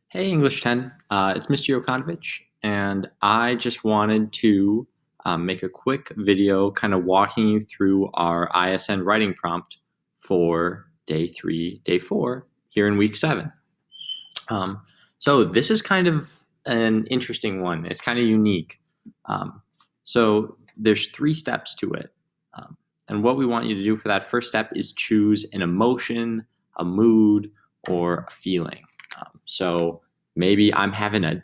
Hey, English 10. It's Mr. Yokanovich, and I just wanted to make a quick video kind of walking you through our ISN writing prompt for day 3, day 4 here in week 7. Um, so this is kind of an interesting one. It's kind of unique. So there's 3 steps to it. And what we want you to do for that first step is choose an emotion, a mood, or a feeling. So maybe I'm having a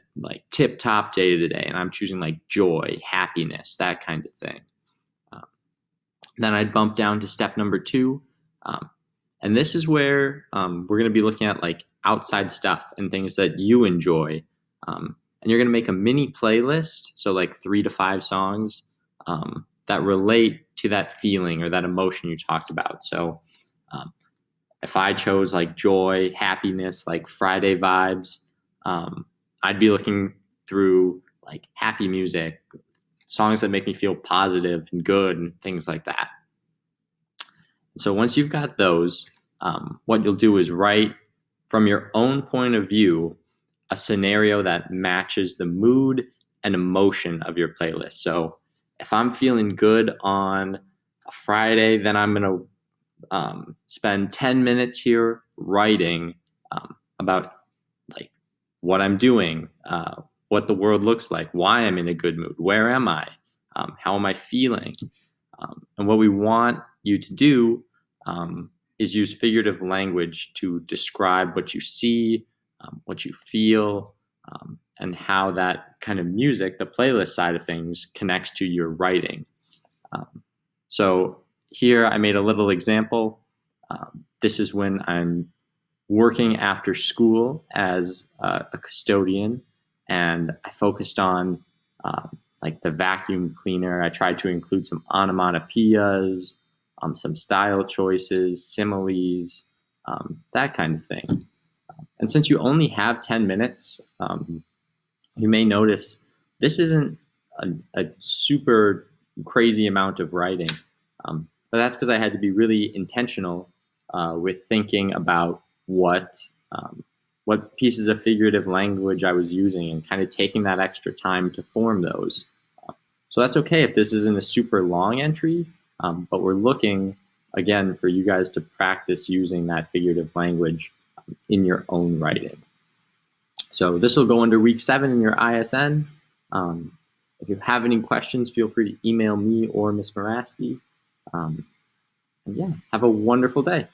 tip-top day today and I'm choosing joy, happiness, that kind of thing. Then I'd bump down to step number 2. And this is where we're going to be looking at outside stuff and things that you enjoy. And you're going to make a mini playlist, so 3 to 5 songs that relate to that feeling or that emotion you talked about. So if I chose joy, happiness, Friday vibes, I'd be looking through happy music, songs that make me feel positive and good and things like that. So once you've got those, what you'll do is write from your own point of view a scenario that matches the mood and emotion of your playlist. So if I'm feeling good on a Friday, then I'm going to spend 10 minutes here writing about what I'm doing, what the world looks like, why I'm in a good mood, where am I, how am I feeling? And what we want you to do is use figurative language to describe what you see, what you feel, and how that kind of music, the playlist side of things, connects to your writing. So here I made a little example. This is when I'm working after school as a custodian, and I focused on the vacuum cleaner. I tried to include some onomatopoeias, some style choices, similes, that kind of thing. And since you only have 10 minutes, you may notice this isn't a super crazy amount of writing, but that's because I had to be really intentional with thinking about what pieces of figurative language I was using and kind of taking that extra time to form those. So that's okay if this isn't a super long entry, but we're looking, again, for you guys to practice using that figurative language in your own writing. So this will go under week 7 in your ISN. If you have any questions, feel free to email me or Ms. Moraski. And yeah, have a wonderful day.